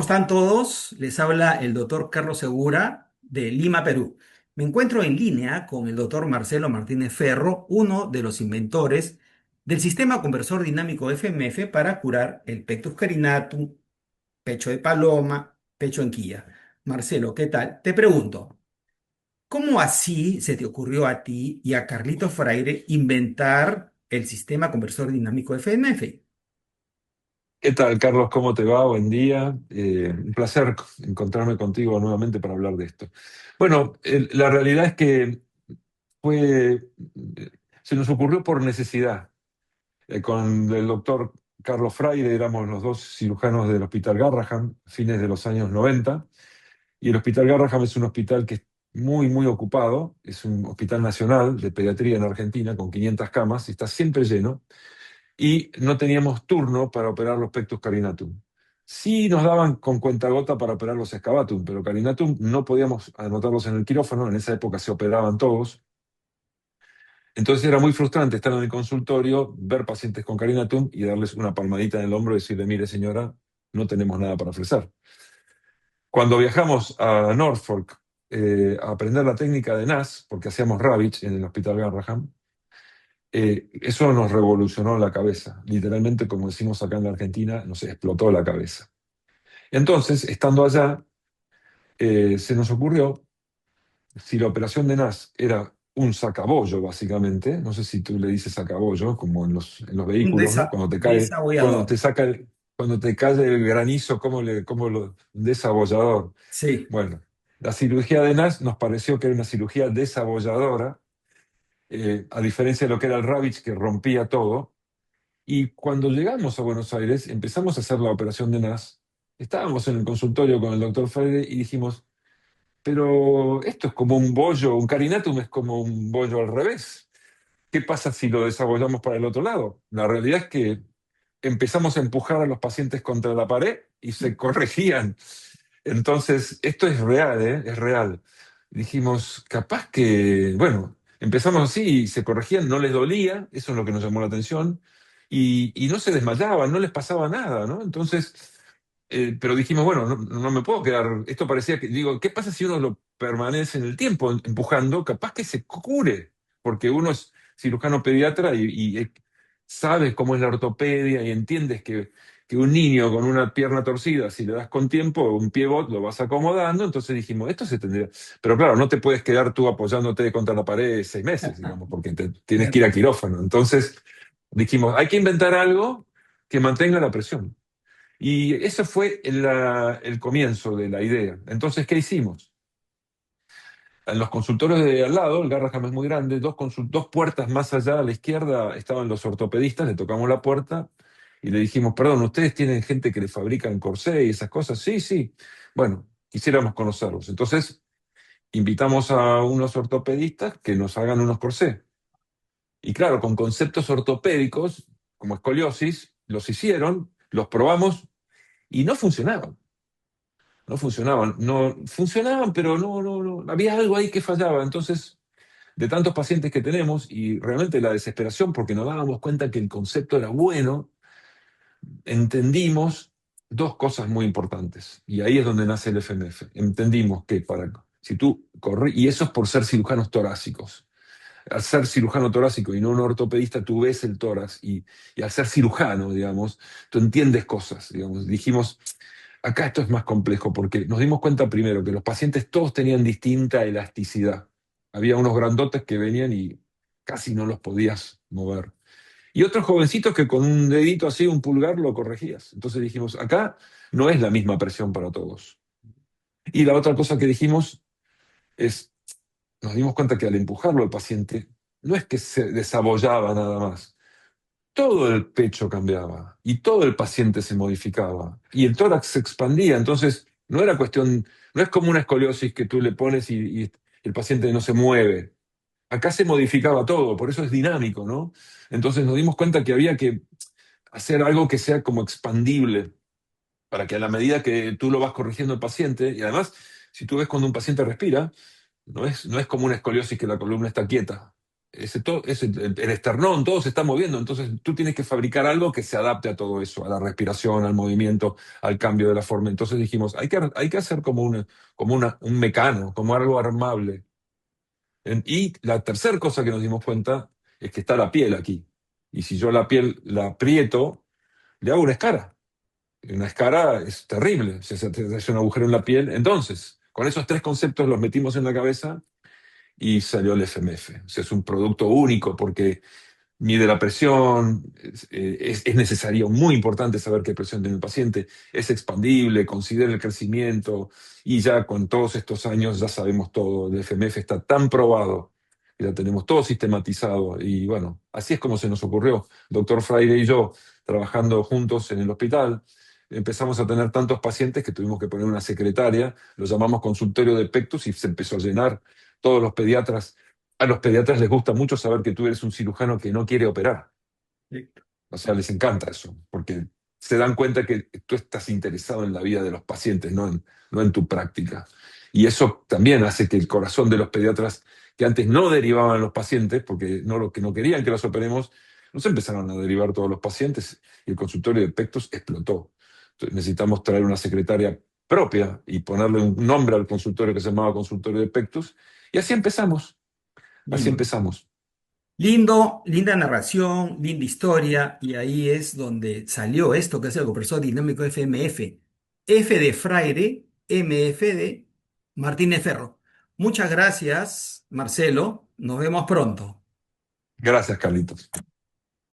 Están todos? Les habla el doctor Carlos Segura de Lima, Perú. Me encuentro en línea con el doctor Marcelo Martínez Ferro, uno de los inventores del sistema conversor dinámico FMF para curar el pectus carinatum, pecho de paloma, pecho en quilla. Marcelo, ¿qué tal? Te pregunto, ¿cómo así se te ocurrió a ti y a Carlitos Freire inventar el sistema conversor dinámico FMF? ¿Qué tal, Carlos? ¿Cómo te va? Buen día. Un placer encontrarme contigo nuevamente para hablar de esto. Bueno, la realidad es que fue, se nos ocurrió por necesidad. Con el doctor Carlos Freire éramos los dos cirujanos del Hospital Garrahan, fines de los años 90, y el Hospital Garrahan es un hospital que es muy, muy ocupado, es un hospital nacional de pediatría en Argentina con 500 camas y está siempre lleno y no teníamos turno para operar los pectus carinatum. Sí nos daban con cuentagota para operar los excavatum, pero carinatum no podíamos anotarlos en el quirófano, en esa época se operaban todos. Entonces era muy frustrante estar en el consultorio, ver pacientes con carinatum y darles una palmadita en el hombro y decirle, mire señora, no tenemos nada para ofrecer. Cuando viajamos a Norfolk a aprender la técnica de NAS, porque hacíamos Ravitch en el Hospital Garrahan, eso nos revolucionó la cabeza. Literalmente, como decimos acá en la Argentina, nos explotó la cabeza. Entonces, estando allá, se nos ocurrió, si la operación de NAS era un sacabollo, básicamente, no sé si tú le dices sacabollo, como en los Un vehículos, ¿no? desabollador. Cuando te cae el granizo, cómo lo desabollador. Sí. Bueno, la cirugía de NAS nos pareció que era una cirugía desabolladora, a diferencia de lo que era el Ravitch, que rompía todo. Y cuando llegamos a Buenos Aires, empezamos a hacer la operación de NAS. Estábamos en el consultorio con el doctor Freire y dijimos, pero esto es como un bollo, un carinatum es como un bollo al revés. ¿Qué pasa si lo desabollamos para el otro lado? La realidad es que empezamos a empujar a los pacientes contra la pared y se corregían. Entonces, esto es real, ¿eh? Es real. Dijimos, capaz que, bueno, empezamos así y se corregían, no les dolía, eso es lo que nos llamó la atención, y no se desmayaban, no les pasaba nada, ¿no? Entonces, pero dijimos, bueno, no me puedo quedar, esto parecía que, digo, ¿qué pasa si uno lo permanece en el tiempo empujando? Capaz que se cure, porque uno es cirujano pediatra y sabes cómo es la ortopedia y entiendes que un niño con una pierna torcida, si le das con tiempo, un pivot lo vas acomodando, entonces dijimos, esto se tendría. Pero claro, no te puedes quedar tú apoyándote contra la pared 6 meses, digamos, porque tienes que ir a quirófano. Entonces dijimos, hay que inventar algo que mantenga la presión. Y eso fue el comienzo de la idea. Entonces, ¿qué hicimos? En los consultorios de al lado, el Garraham es muy grande, dos puertas más allá a la izquierda estaban los ortopedistas, le tocamos la puerta y le dijimos, perdón, ¿ustedes tienen gente que le fabrican corsé y esas cosas? Sí, sí. Bueno, quisiéramos conocerlos. Entonces, invitamos a unos ortopedistas que nos hagan unos corsés. Y claro, con conceptos ortopédicos, como escoliosis, los hicieron, los probamos y no funcionaban. No funcionaban. No, funcionaban, pero no. Había algo ahí que fallaba. Entonces, de tantos pacientes que tenemos y realmente la desesperación porque nos dábamos cuenta que el concepto era bueno, entendimos dos cosas muy importantes. Y ahí es donde nace el FMF. Entendimos que si tú corres, y eso es por ser cirujanos torácicos. Al ser cirujano torácico y no un ortopedista, tú ves el tórax y al ser cirujano, digamos, tú entiendes cosas, digamos. Dijimos, acá esto es más complejo porque nos dimos cuenta primero que los pacientes todos tenían distinta elasticidad. Había unos grandotes que venían y casi no los podías mover. Y otros jovencitos que con un dedito así, un pulgar, lo corregías. Entonces dijimos, acá no es la misma presión para todos. Y la otra cosa que dijimos es, nos dimos cuenta que al empujarlo al paciente, no es que se desabollaba nada más. Todo el pecho cambiaba y todo el paciente se modificaba y el tórax se expandía. Entonces, no era cuestión, no es como una escoliosis que tú le pones y el paciente no se mueve. Acá se modificaba todo, por eso es dinámico, ¿no? Entonces nos dimos cuenta que había que hacer algo que sea como expandible para que a la medida que tú lo vas corrigiendo el paciente, y además, si tú ves cuando un paciente respira, no es como una escoliosis que la columna está quieta. el esternón, todo se está moviendo, entonces tú tienes que fabricar algo que se adapte a todo eso, a la respiración, al movimiento, al cambio de la forma. Entonces dijimos, hay que hacer un mecano, como algo armable. Y la tercera cosa que nos dimos cuenta es que está la piel aquí. Y si yo la piel la aprieto, le hago una escara. Y una escara es terrible, se hace un agujero en la piel. Entonces, con esos tres conceptos los metimos en la cabeza y salió el FMF. O sea, es un producto único porque mide la presión, es necesario, muy importante saber qué presión tiene el paciente, es expandible, considera el crecimiento y ya con todos estos años ya sabemos todo. El FMF está tan probado, que ya tenemos todo sistematizado y bueno, así es como se nos ocurrió. Doctor Fraire y yo, trabajando juntos en el hospital, empezamos a tener tantos pacientes que tuvimos que poner una secretaria, lo llamamos consultorio de Pectus y se empezó a llenar. Todos los pediatras, a los pediatras les gusta mucho saber que tú eres un cirujano que no quiere operar. Sí. O sea, les encanta eso, porque se dan cuenta que tú estás interesado en la vida de los pacientes, no en tu práctica. Y eso también hace que el corazón de los pediatras que antes no derivaban a los pacientes, porque que no querían que los operemos, nos empezaron a derivar todos los pacientes y el consultorio de Pectus explotó. Entonces, necesitamos traer una secretaria propia y ponerle un nombre al consultorio que se llamaba consultorio de Pectus. Y así empezamos, así Lindo. empezamos. Lindo, linda narración, linda historia, y ahí es donde salió esto que es el compresor dinámico FMF. F de Fraire, MF de Martínez Ferro. Muchas gracias, Marcelo. Nos vemos pronto. Gracias, Carlitos.